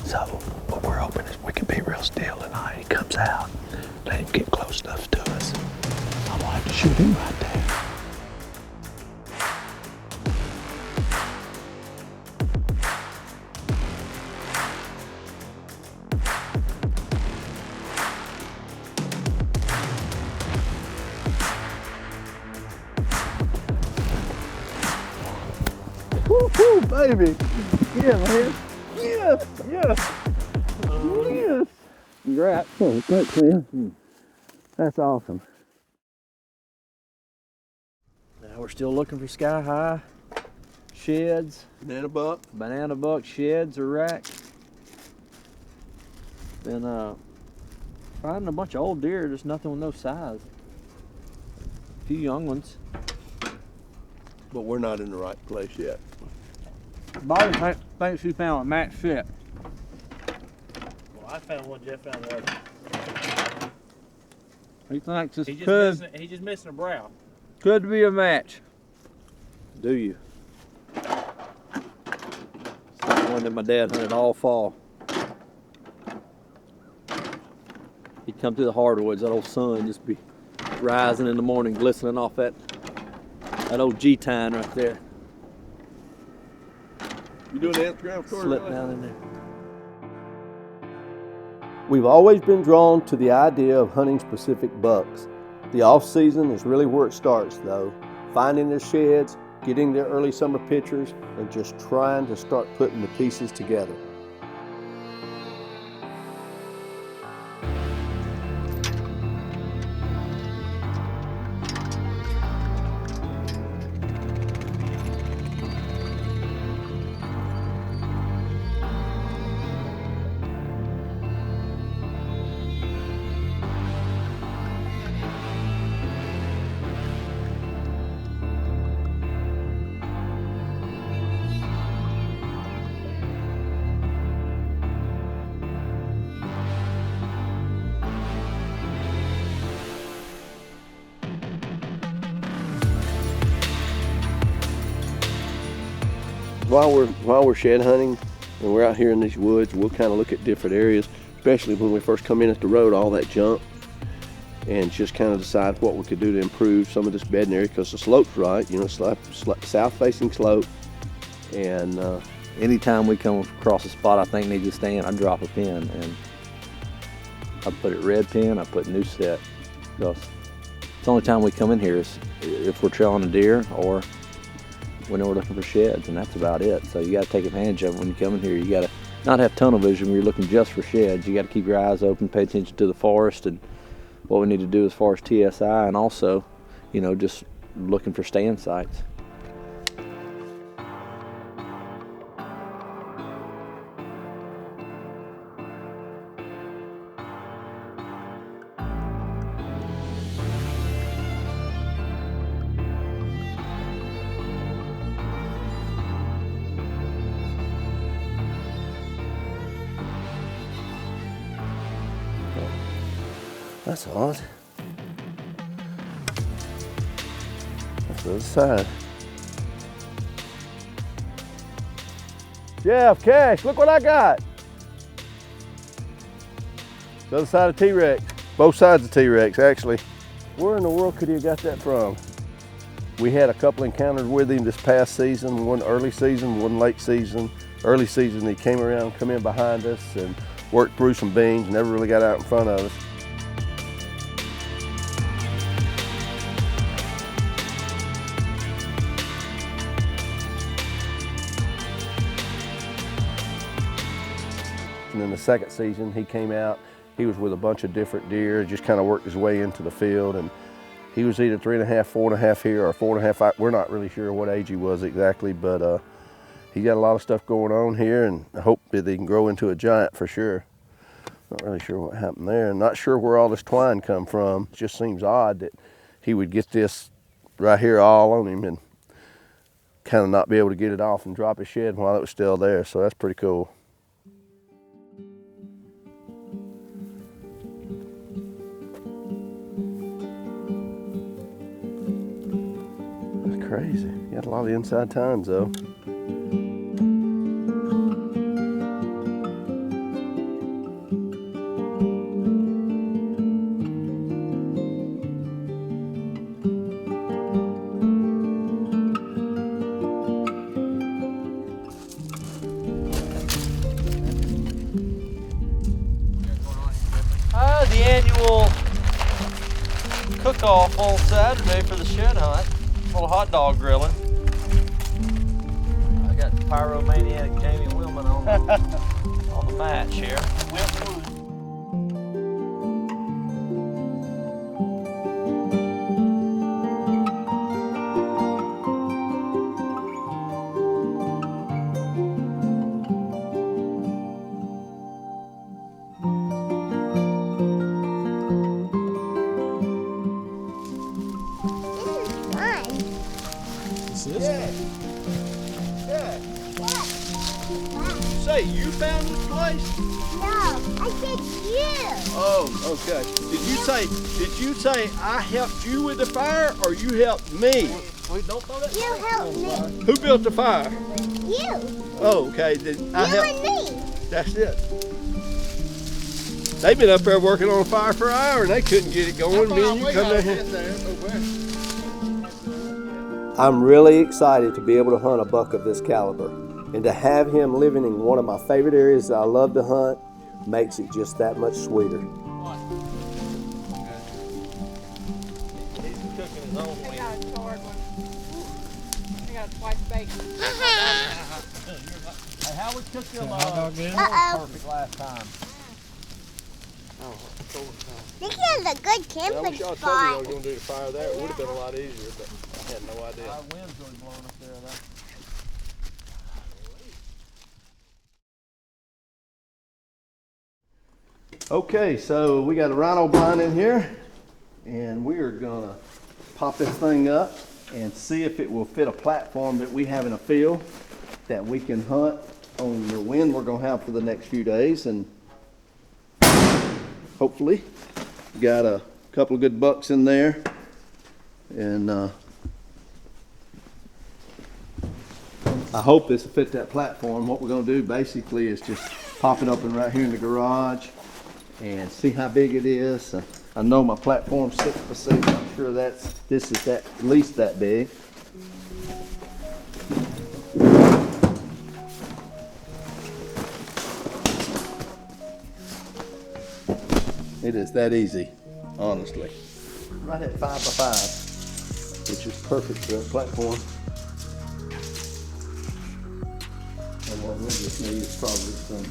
So what we're hoping is we can be real still tonight. He comes out, let him get close enough to us. I'm gonna have to shoot him right there. Woo, baby. Yeah, man. Yes, yes. Yes. Congrats. Oh, thanks, man. That's awesome. Now we're still looking for sky high sheds. Banana buck Sheds or racks. Been finding a bunch of old deer, just nothing with no size. A few young ones. But we're not in the right place yet. Bobby thinks he found a match fit. Well, I found one, Jeff found the other. He thinks this He's just missing a brow. could be a match. Do you? It's the one that my dad hunted all fall. He'd come through the hardwoods, that old sun just be rising in the morning, glistening off that old G-tine right there. You doing the Instagram story? Slip down in there. We've always been drawn to the idea of hunting specific bucks. The off-season is really where it starts though. Finding their sheds, getting their early summer pictures, and just trying to start putting the pieces together. While we're shed hunting and we're out here in these woods, we'll kind of look at different areas, especially when we first come in at the road, all that jump, and just kind of decide what we could do to improve some of this bedding area because the slope's right, you know, it's like south-facing slope. And anytime we come across a spot I think needs to stand, I drop a pin and I put it red pin, I put new set. Because it's the only time we come in here is if we're trailing a deer or when we're looking for sheds, and that's about it. So you got to take advantage of it when you come in here. You got to not have tunnel vision when you're looking just for sheds. You got to keep your eyes open, pay attention to the forest and what we need to do as far as TSI, and also, you know, just looking for stand sites. that's odd. That's the other side. Jeff, Cash, look what I got. The other side of T-Rex. Both sides of T-Rex, actually. Where in the world could he have got that from? We had a couple encounters with him this past season, one early season, one late season. Early season, he came around, come in behind us and worked through some beans, never really got out in front of us. And then the second season, he came out, he was with a bunch of different deer, just kind of worked his way into the field, and he was either 3.5, 4.5 here, or 4.5. We're not really sure what age he was exactly, but he got a lot of stuff going on here, and I hope that he can grow into a giant for sure. Not really sure what happened there, and not sure where all this twine come from. It just seems odd that he would get this right here all on him and kind of not be able to get it off and drop his shed while it was still there, so that's pretty cool. Crazy. Got a lot of inside tines though. cook-off on Saturday for the shed hunt. A little hot dog grilling. I got pyromaniac Jamie Willman on the match here. Say, you found this place? No, I said you. Oh, okay. Did you say I helped you with the fire or you helped me? Wait, don't throw that. You helped me. Who built the fire? You. Oh, okay. Then I You helped. and me. That's it. They've been up there working on a fire for an hour and they couldn't get it going. Me and you come down here. I'm really excited to be able to hunt a buck of this caliber, and to have him living in one of my favorite areas that I love to hunt makes it just that much sweeter. He's cooking his own I wing. got a hard one. I got twice bacon. Hey, how we cooked them perfect last time? This is a good I camping wish y'all told me I spot. was going to do the fire there. It would have been a lot easier, but I had no idea. Wind's really blowing up there, though. Okay, so we got a rhino blind in here, and we are gonna pop this thing up and see if it will fit a platform that we have in a field that we can hunt on the wind we're gonna have for the next few days, and hopefully got a couple of good bucks in there, and I hope this will fit that platform. What we're gonna do basically is just pop it open right here in the garage and see how big it is. I know my platform's 6x6. I'm sure this is at least that big. It is that easy, honestly. Right at 5x5, which is perfect for that platform. And what we'll just need is probably some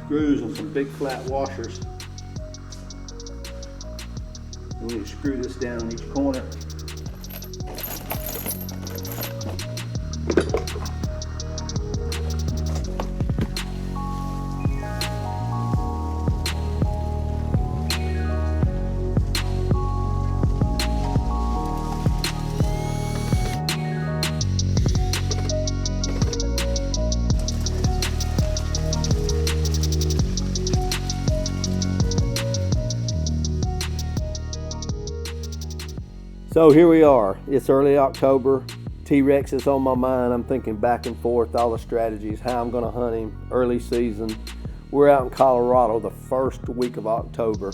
screws and some big flat washers. And we need to screw this down in each corner. So here we are. It's early October. T-Rex is on my mind. I'm thinking back and forth, all the strategies, how I'm gonna hunt him early season. We're out in Colorado the first week of October.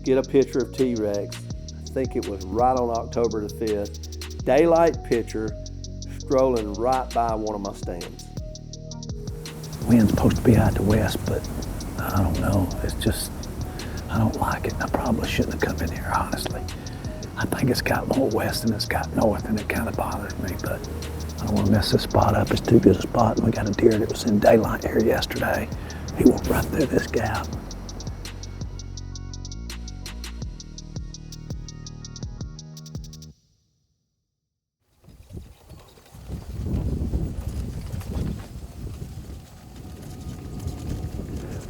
Get a picture of T-Rex. I think it was right on October the 5th. Daylight picture, strolling right by one of my stands. Wind's supposed to be out the west, but I don't know. It's just, I don't like it. I probably shouldn't have come in here, honestly. I think it's got more west than it's got north, and it kind of bothers me, but I don't want to mess this spot up. It's too good a spot, and we got a deer that was in daylight here yesterday. He went right through this gap.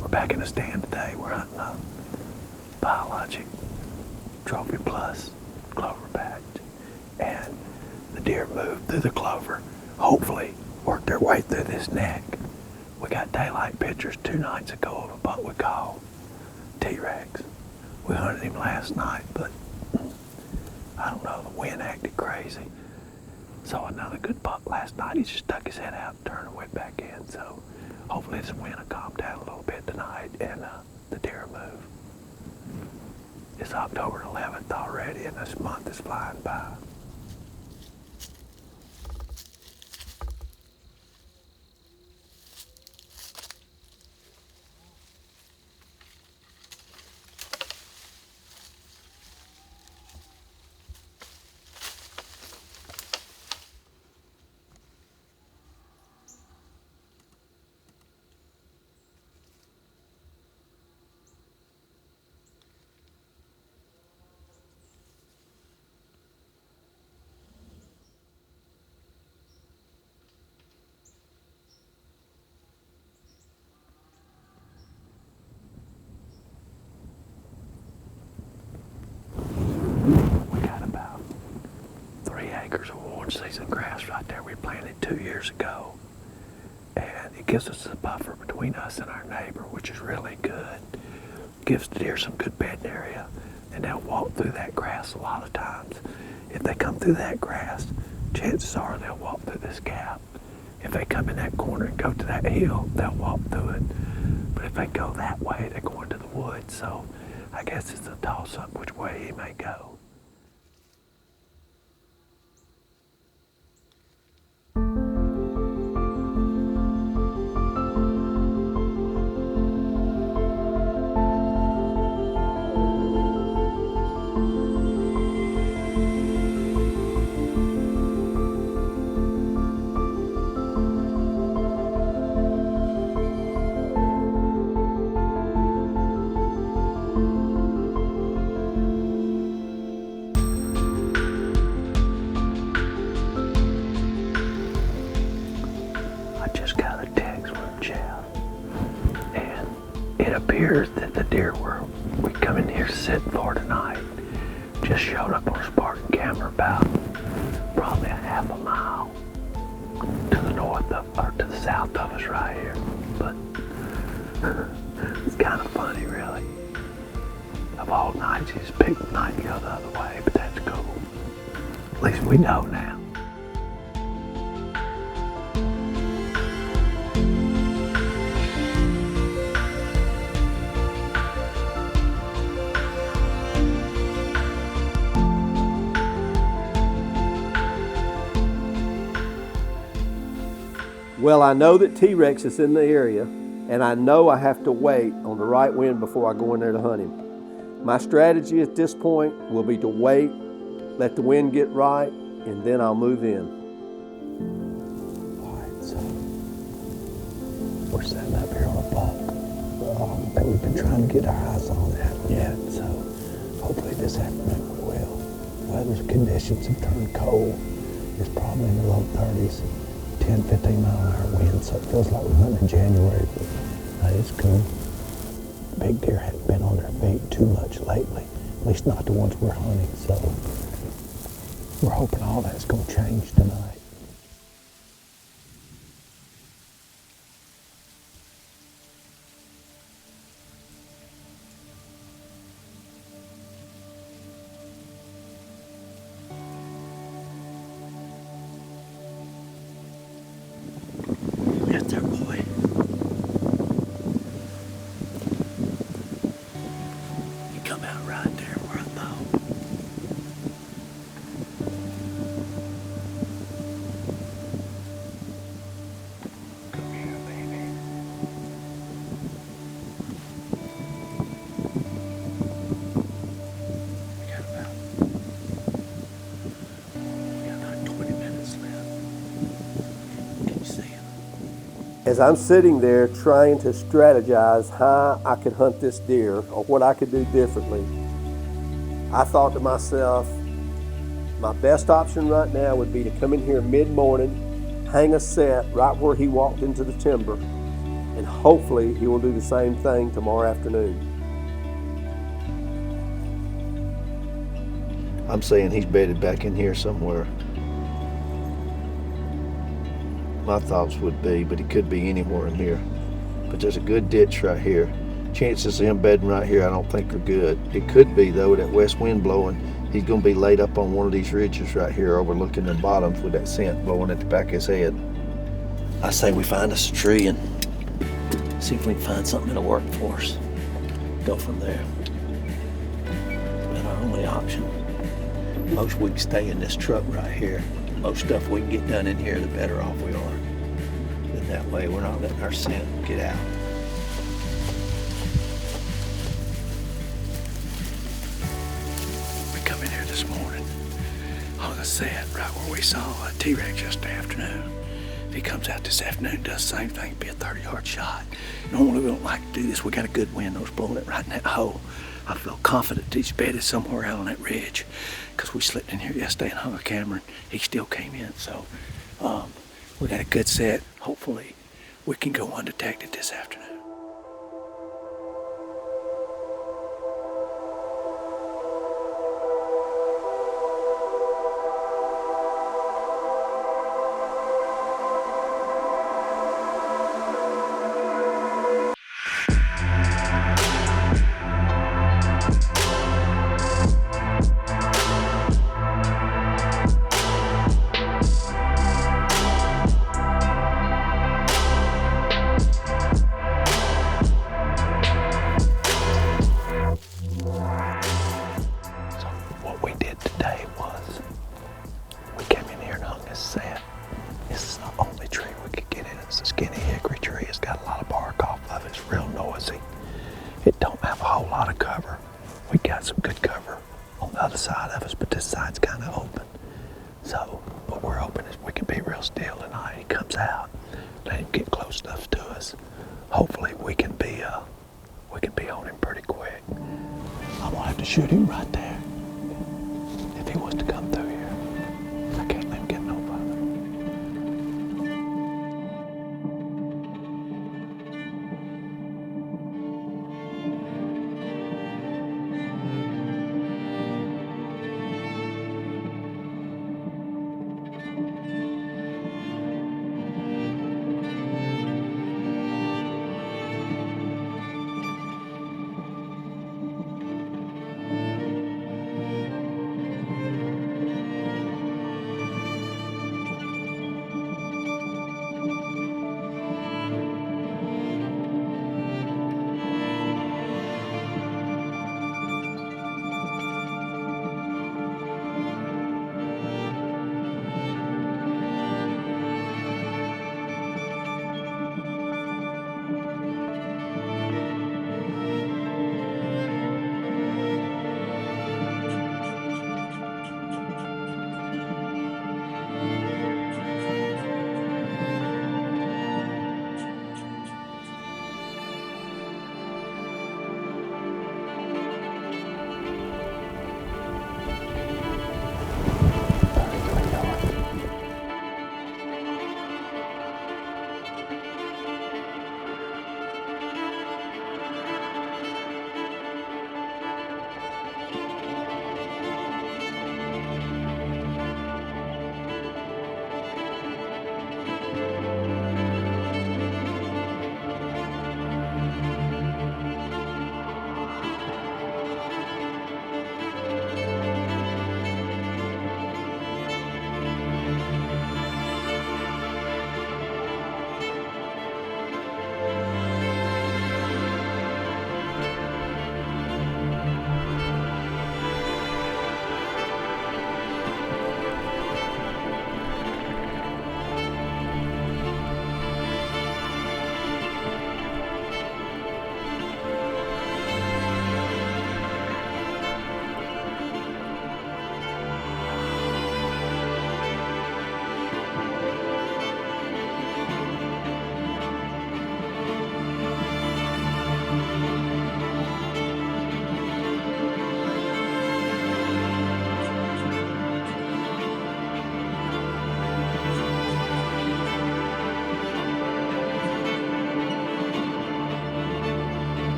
We're back in the stand today. We're hunting a biologic trophy plus clover patch, and the deer moved through the clover, hopefully worked their way through this neck. We got daylight pictures 2 nights ago of a buck we called T-Rex. We hunted him last night, but I don't know, the wind acted crazy. Saw another good buck last night. He just stuck his head out and turned and went back in, so hopefully this wind will calm down a little bit tonight and the deer will move. It's October 11th already, and this month is flying by. acres of award season grass right there we planted 2 years ago. And it gives us a buffer between us and our neighbor, which is really good. Gives the deer some good bedding area, and they'll walk through that grass a lot of times. If they come through that grass, chances are they'll walk through this gap. If they come in that corner and go to that hill, they'll walk through it. But if they go that way, they're going to the woods. So I guess it's a toss-up which way he may go. It appears that the deer we come in here sitting for tonight just showed up on a Spartan camera about probably a half a mile to the north of, or to the south of us right here. But it's kind of funny, really. Of all nights, he's picked the night to go the other way, but that's cool. At least we know now. Well, I know that T-Rex is in the area, and I know I have to wait on the right wind before I go in there to hunt him. My strategy at this point will be to wait, let the wind get right, and then I'll move in. All right, so we're setting up here on a buck that we've been trying to get our eyes on that yet. So hopefully this afternoon we will. Weather conditions have turned cold. It's probably in the low 30s. 10, 15 mile an hour wind, so it feels like we're hunting in January, but it's cool. Big deer haven't been on their feet too much lately, at least not the ones we're hunting, so we're hoping all that's going to change tonight. Yes, there, boy. You come out right there where I thought. Come here, baby. We got about 20 minutes left. Can you see him? As I'm sitting there trying to strategize how I could hunt this deer or what I could do differently, I thought to myself, my best option right now would be to come in here mid-morning, hang a set right where he walked into the timber, and hopefully he will do the same thing tomorrow afternoon. I'm saying he's bedded back in here somewhere. My thoughts would be, but he could be anywhere in here. But there's a good ditch right here. Chances of him bedding right here I don't think are good. It could be though, with that west wind blowing, he's gonna be laid up on one of these ridges right here overlooking the bottoms with that scent blowing at the back of his head. I say we find us a tree and see if we can find something that'll work for us. Go from there. That's our only option. Most we can stay in this truck right here. The most stuff we can get done in here, the better off we are. Then that way we're not letting our scent get out. We come in here this morning on the set right where we saw a T-Rex yesterday afternoon. If he comes out this afternoon and does the same thing, it'd be a 30-yard shot. Normally we don't like to do this. We got a good wind that was blowing it right in that hole. I feel confident that he's bedded somewhere out on that ridge because we slipped in here yesterday and hung a camera and he still came in. So we got a good set. Hopefully we can go undetected this afternoon. So what we're hoping is we can be real still tonight. He comes out, let him get close enough to us. Hopefully we can be on him pretty quick. I'm gonna have to shoot him right there if he wants to come through here. I can't let him get no further.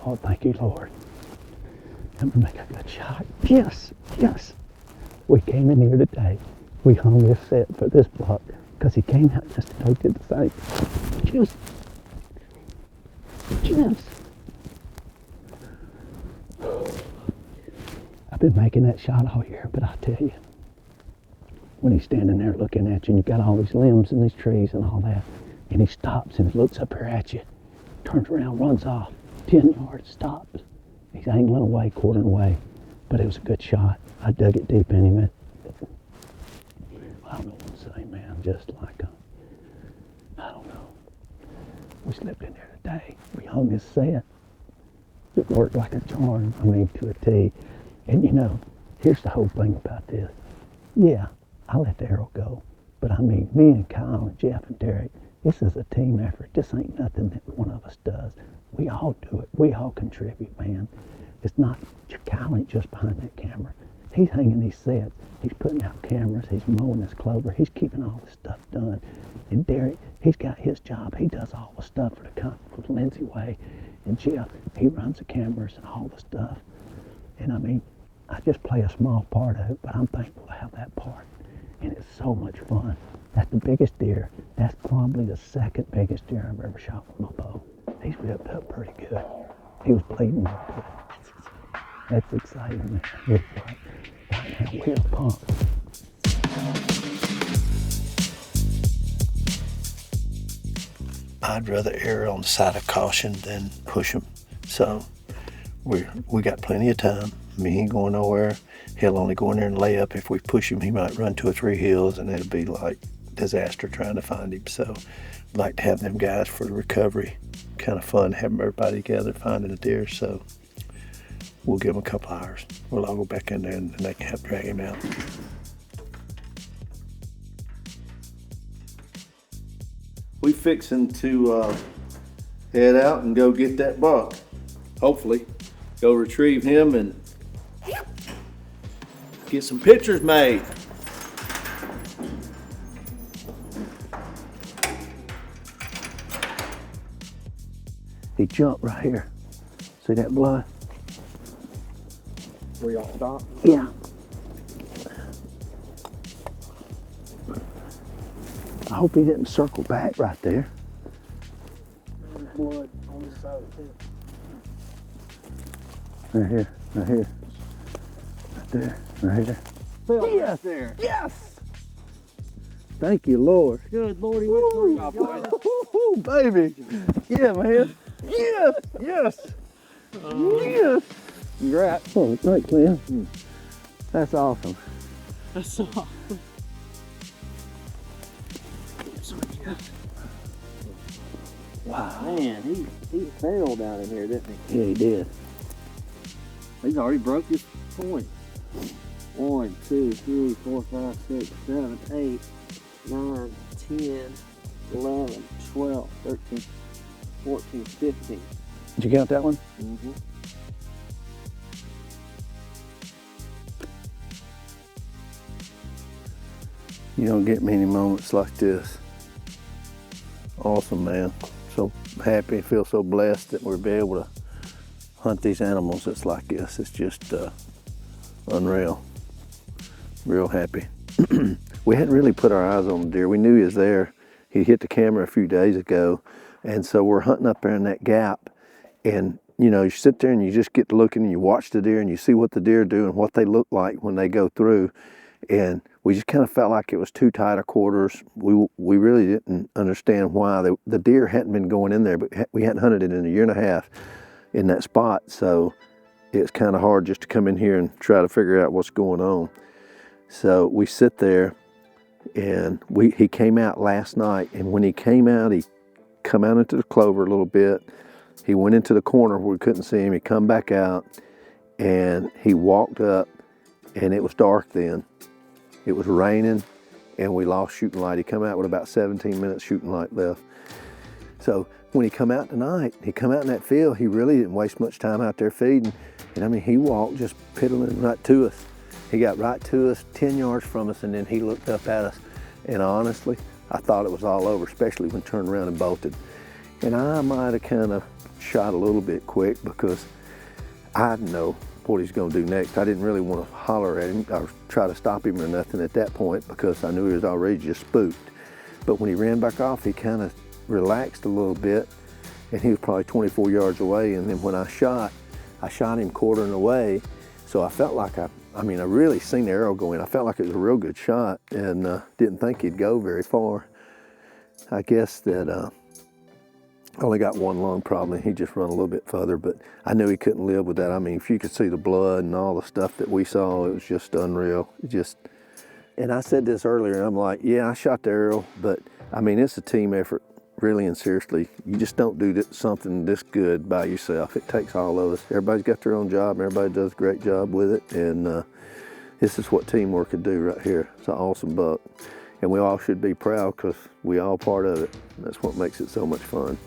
Oh, thank you, Lord. I'm gonna make a good shot. Yes, yes. We came in here today. We hung this set for this buck because he came out yesterday, did the same. Just. I've been making that shot all year, but I tell you, when he's standing there looking at you and you've got all these limbs and these trees and all that, and he stops and looks up here at you, turns around, runs off, 10 yards, stops. He's angling away, quartering away, but it was a good shot. I dug it deep in him. I don't know what to say, man, just like I don't know. We slept in there today. We hung this set. It worked like a charm, I mean, to a T. And you know, here's the whole thing about this. Yeah, I let the arrow go, but I mean, me and Kyle and Jeff and Derek, this is a team effort. This ain't nothing that one of us does. We all do it. We all contribute, man. It's not, Kyle ain't just behind that camera. He's hanging these sets. He's putting out cameras. He's mowing this clover. He's keeping all this stuff done. And Derek, he's got his job. He does all the stuff for the Lindsey way. And Jeff, he runs the cameras and all the stuff. And I mean, I just play a small part of it, but I'm thankful to have that part. And it's so much fun. That's the biggest deer. That's probably the second biggest deer I've ever shot with my bow. He's ripped up pretty good. He was bleeding real good. That's exciting, man. It's like, right now we're pumped. I'd rather err on the side of caution than push them. So we got plenty of time. I mean, he ain't going nowhere. He'll only go in there and lay up. If we push him, he might run 2 or 3 hills, and it'll be like disaster trying to find him. So I'd like to have them guys for the recovery. Kind of fun having everybody together finding a deer. So we'll give them a couple hours. We'll all go back in there and they can help drag him out. We fixing to head out and go get that buck. Hopefully, go retrieve him and get some pictures made. He jumped right here. See that blood? Where y'all stop? Yeah. I hope he didn't circle back right there. Blood on this side of the tent. Right here, right here. Right there, right there. Yes, there. Yes! Thank you, Lord. Good Lord, he went through y'all, boys. Woo, baby. Yeah, man. Yes, yes. Yes. Congrats. Oh, thanks, man. That's awesome. That's all. Wow. Man, he failed down in here, didn't he? Yeah, he did. He's already broke his point. 1, 2, 3, 4, 5, 6, 7, 8, 9, 10, 11, 12, 13, 14, 15. Did you count that one? Mm-hmm. You don't get many moments like this. Awesome, man. So happy, feel so blessed that we'll be able to hunt these animals that's like this. It's just unreal. Real happy. We hadn't really put our eyes on the deer. We knew he was there. He hit the camera a few days ago. And so we're hunting up there in that gap. And you know, you sit there and you just get to looking and you watch the deer and you see what the deer do and what they look like when they go through. And we just kind of felt like it was too tight of quarters. We really didn't understand why. The deer hadn't been going in there, but we hadn't hunted it in a year and a half in that spot. So it's kind of hard just to come in here and try to figure out what's going on. So we sit there and he came out last night. And when he came out, he come out into the clover a little bit. He went into the corner where we couldn't see him. He come back out and he walked up, and it was dark then. It was raining and we lost shooting light. He come out with about 17 minutes shooting light left. So when he come out tonight, he come out in that field, he really didn't waste much time out there feeding. And I mean, he walked just piddling right to us. He got right to us, 10 yards from us, and then he looked up at us. And honestly, I thought it was all over, especially when he turned around and bolted. And I might have kind of shot a little bit quick because I didn't know what he's going to do next. I didn't really want to holler at him or try to stop him or nothing at that point because I knew he was already just spooked. But when he ran back off, he kind of relaxed a little bit, and he was probably 24 yards away. And then when I shot him quartering away, so I felt like I really seen the arrow go in. I felt like it was a real good shot, and didn't think he'd go very far. I guess that I only got one lung problem. He just run a little bit further, but I knew he couldn't live with that. I mean, if you could see the blood and all the stuff that we saw, it was just unreal. And I said this earlier, and I'm like, yeah, I shot the arrow, but I mean, it's a team effort, really and seriously. You just don't do something this good by yourself. It takes all of us. Everybody's got their own job, and everybody does a great job with it, and this is what teamwork could do right here. It's an awesome buck, and we all should be proud because we all part of it. That's what makes it so much fun.